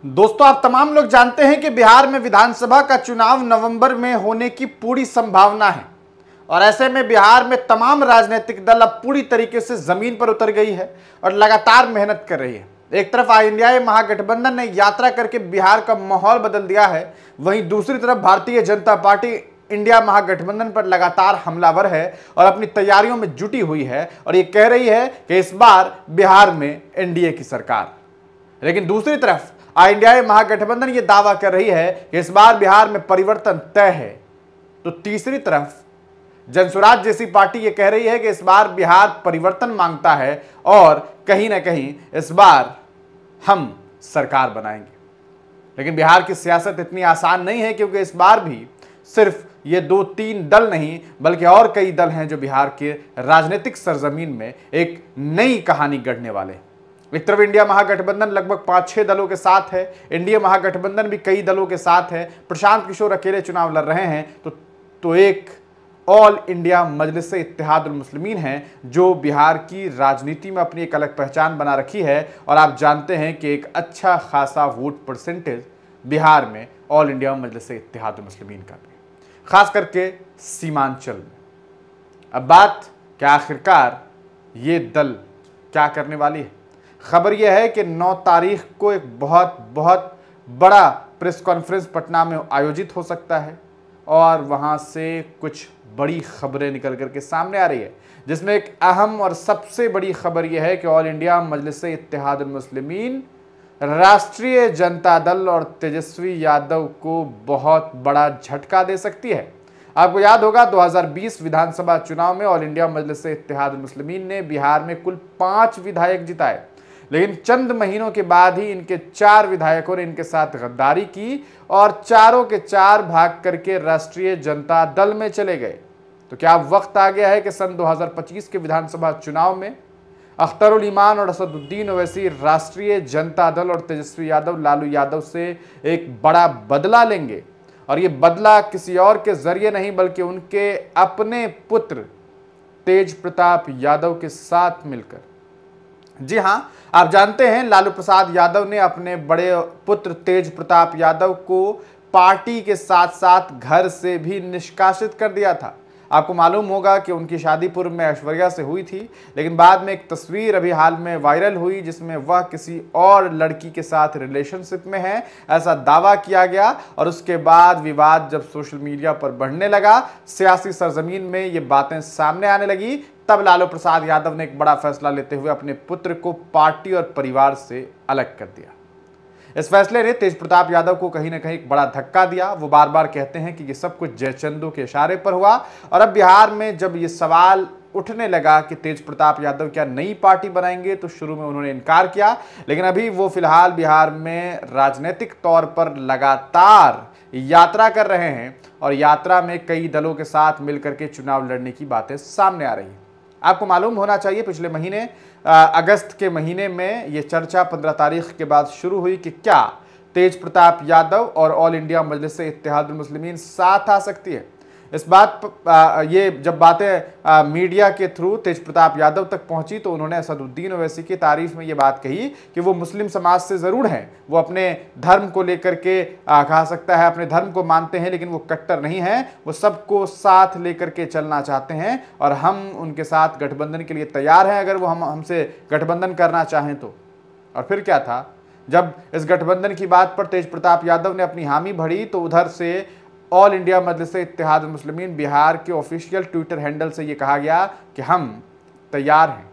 दोस्तों, आप तमाम लोग जानते हैं कि बिहार में विधानसभा का चुनाव नवंबर में होने की पूरी संभावना है और ऐसे में बिहार में तमाम राजनीतिक दल अब पूरी तरीके से जमीन पर उतर गई है और लगातार मेहनत कर रही है। एक तरफ इंडिया महागठबंधन ने यात्रा करके बिहार का माहौल बदल दिया है, वहीं दूसरी तरफ भारतीय जनता पार्टी इंडिया महागठबंधन पर लगातार हमलावर है और अपनी तैयारियों में जुटी हुई है और ये कह रही है कि इस बार बिहार में एनडीए की सरकार। लेकिन दूसरी तरफ इंडिया महागठबंधन ये दावा कर रही है कि इस बार बिहार में परिवर्तन तय है, तो तीसरी तरफ जनसुराज जैसी पार्टी ये कह रही है कि इस बार बिहार परिवर्तन मांगता है और कहीं ना कहीं इस बार हम सरकार बनाएंगे। लेकिन बिहार की सियासत इतनी आसान नहीं है, क्योंकि इस बार भी सिर्फ ये 2-3 दल नहीं बल्कि और कई दल हैं जो बिहार के राजनीतिक सरजमीन में एक नई कहानी गढ़ने वाले हैं। एक तरफ इंडिया महागठबंधन लगभग 5-6 दलों के साथ है, इंडिया महागठबंधन भी कई दलों के साथ है, प्रशांत किशोर अकेले चुनाव लड़ रहे हैं, तो एक ऑल इंडिया मजलिस इत्तेहादुल मुस्लिमीन है जो बिहार की राजनीति में अपनी एक अलग पहचान बना रखी है। और आप जानते हैं कि एक अच्छा खासा वोट परसेंटेज बिहार में ऑल इंडिया मजलिस इत्तेहादुल मुस्लिमीन का भी, खास करके सीमांचल में। अब बात कि आखिरकार ये दल क्या करने वाली है। खबर यह है कि 9 तारीख को एक बहुत बड़ा प्रेस कॉन्फ्रेंस पटना में आयोजित हो सकता है और वहां से कुछ बड़ी खबरें निकल करके सामने आ रही है, जिसमें एक अहम और सबसे बड़ी खबर यह है कि ऑल इंडिया मजलिस इत्तेहादुल मुस्लिमीन राष्ट्रीय जनता दल और तेजस्वी यादव को बहुत बड़ा झटका दे सकती है। आपको याद होगा 2020 विधानसभा चुनाव में ऑल इंडिया मजलिस इत्तेहादुल मुस्लिमीन ने बिहार में कुल 5 विधायक जिताए, लेकिन चंद महीनों के बाद ही इनके 4 विधायकों ने इनके साथ गद्दारी की और चारों के 4 भाग करके राष्ट्रीय जनता दल में चले गए। तो क्या वक्त आ गया है कि सन 2025 के विधानसभा चुनाव में अख्तरुल ईमान और असदुद्दीन ओवैसी राष्ट्रीय जनता दल और तेजस्वी यादव लालू यादव से एक बड़ा बदला लेंगे, और ये बदला किसी और के जरिए नहीं बल्कि उनके अपने पुत्र तेज प्रताप यादव के साथ मिलकर। जी हां, आप जानते हैं लालू प्रसाद यादव ने अपने बड़े पुत्र तेज प्रताप यादव को पार्टी के साथ साथ घर से भी निष्कासित कर दिया था। आपको मालूम होगा कि उनकी शादी पूर्व में ऐश्वर्या से हुई थी, लेकिन बाद में एक तस्वीर अभी हाल में वायरल हुई जिसमें वह किसी और लड़की के साथ रिलेशनशिप में है, ऐसा दावा किया गया। और उसके बाद विवाद जब सोशल मीडिया पर बढ़ने लगा, सियासी सरजमीन में ये बातें सामने आने लगी, तब लालू प्रसाद यादव ने एक बड़ा फैसला लेते हुए अपने पुत्र को पार्टी और परिवार से अलग कर दिया। इस फैसले ने तेज प्रताप यादव को कहीं ना कहीं एक बड़ा धक्का दिया। वो बार बार कहते हैं कि ये सब कुछ जयचंदू के इशारे पर हुआ, और अब बिहार में जब ये सवाल उठने लगा कि तेज प्रताप यादव क्या नई पार्टी बनाएंगे, तो शुरू में उन्होंने इनकार किया, लेकिन अभी वो फिलहाल बिहार में राजनीतिक तौर पर लगातार यात्रा कर रहे हैं और यात्रा में कई दलों के साथ मिलकर के चुनाव लड़ने की बातें सामने आ रही हैं। आपको मालूम होना चाहिए पिछले महीने अगस्त के महीने में ये चर्चा 15 तारीख के बाद शुरू हुई कि क्या तेज प्रताप यादव और ऑल इंडिया मजलिस इत्तेहादुल मुस्लिमीन साथ आ सकती है। इस बात ये जब बातें मीडिया के थ्रू तेज प्रताप यादव तक पहुंची तो उन्होंने असदुद्दीन ओवैसी की तारीफ में ये बात कही कि वो मुस्लिम समाज से ज़रूर हैं, वो अपने धर्म को लेकर के कहा सकता है अपने धर्म को मानते हैं, लेकिन वो कट्टर नहीं हैं, वो सबको साथ लेकर के चलना चाहते हैं और हम उनके साथ गठबंधन के लिए तैयार हैं अगर वो हमसे गठबंधन करना चाहें तो। और फिर क्या था, जब इस गठबंधन की बात पर तेज प्रताप यादव ने अपनी हामी भरी तो उधर से ऑल इंडिया मजलिस इत्तेहादुल मुस्लिमीन बिहार के ऑफिशियल ट्विटर हैंडल से ये कहा गया कि हम तैयार हैं।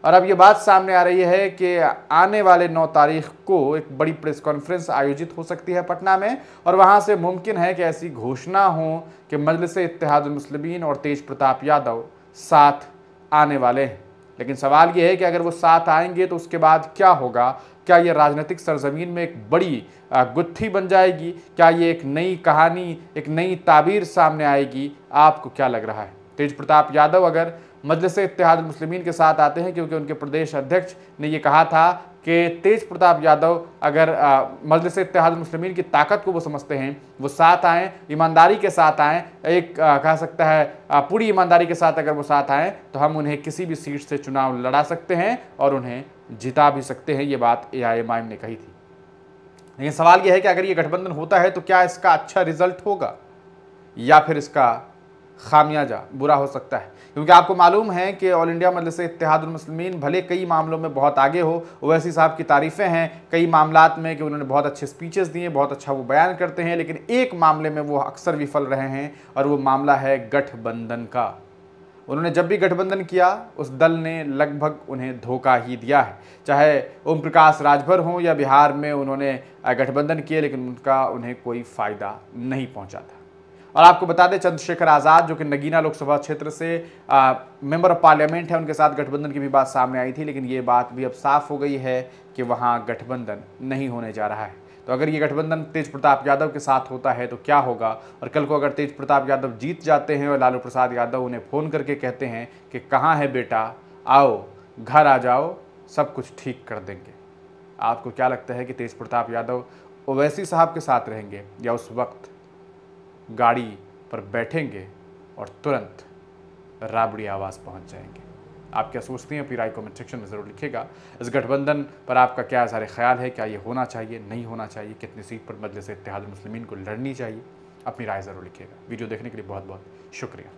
और अब ये बात सामने आ रही है कि आने वाले 9 तारीख को एक बड़ी प्रेस कॉन्फ्रेंस आयोजित हो सकती है पटना में, और वहाँ से मुमकिन है कि ऐसी घोषणा हो कि मजलिस इत्तेहादुल मुस्लिमीन और तेज प्रताप यादव साथ आने वाले हैं। लेकिन सवाल ये है कि अगर वो साथ आएंगे तो उसके बाद क्या होगा। क्या ये राजनीतिक सरजमीन में एक बड़ी गुत्थी बन जाएगी? क्या ये एक नई कहानी, एक नई ताबीर सामने आएगी? आपको क्या लग रहा है? तेज प्रताप यादव अगर मजलिस इत्तेहादुल मुस्लिमीन के साथ आते हैं, क्योंकि उनके प्रदेश अध्यक्ष ने ये कहा था कि तेज प्रताप यादव अगर मजलिस इत्तेहादुल मुस्लिमीन की ताकत को वो समझते हैं, वो साथ आएँ, ईमानदारी के साथ आएँ, एक कहा सकता है पूरी ईमानदारी के साथ अगर वो साथ आएँ तो हम उन्हें किसी भी सीट से चुनाव लड़ा सकते हैं और उन्हें जिता भी सकते हैं। ये बात AIMIM ने कही थी। लेकिन सवाल यह है कि अगर ये गठबंधन होता है तो क्या इसका अच्छा रिजल्ट होगा या फिर इसका खामियाजा बुरा हो सकता है। क्योंकि आपको मालूम है कि ऑल इंडिया मजलिस इत्तेहादुल मुस्लिमीन भले कई मामलों में बहुत आगे हो, ओवैसी साहब की तारीफ़ें हैं कई मामलात में कि उन्होंने बहुत अच्छे स्पीचेस दिए, बहुत अच्छा वो बयान करते हैं, लेकिन एक मामले में वो अक्सर विफल रहे हैं और वो मामला है गठबंधन का। उन्होंने जब भी गठबंधन किया उस दल ने लगभग उन्हें धोखा ही दिया है। चाहे ओम प्रकाश राजभर हों या बिहार में उन्होंने गठबंधन किए, लेकिन उनका उन्हें कोई फ़ायदा नहीं पहुंचा था। और आपको बता दें चंद्रशेखर आज़ाद जो कि नगीना लोकसभा क्षेत्र से मेंबर ऑफ पार्लियामेंट है, उनके साथ गठबंधन की भी बात सामने आई थी, लेकिन ये बात भी अब साफ हो गई है कि वहाँ गठबंधन नहीं होने जा रहा है। तो अगर ये गठबंधन तेज प्रताप यादव के साथ होता है तो क्या होगा, और कल को अगर तेज प्रताप यादव जीत जाते हैं और लालू प्रसाद यादव उन्हें फ़ोन करके कहते हैं कि कहाँ है बेटा, आओ घर आ जाओ, सब कुछ ठीक कर देंगे, आपको क्या लगता है कि तेज प्रताप यादव ओवैसी साहब के साथ रहेंगे या उस वक्त गाड़ी पर बैठेंगे और तुरंत राबड़ी आवाज़ पहुंच जाएंगे? आप क्या सोचते हैं अपनी राय कमेंट सेक्शन में ज़रूर लिखिएगा। इस गठबंधन पर आपका क्या सारे ख्याल है, क्या ये होना चाहिए, नहीं होना चाहिए, कितनी सीट पर मजलिस इत्तेहादुल मुस्लिमीन को लड़नी चाहिए, अपनी राय ज़रूर लिखिएगा। वीडियो देखने के लिए बहुत बहुत शुक्रिया।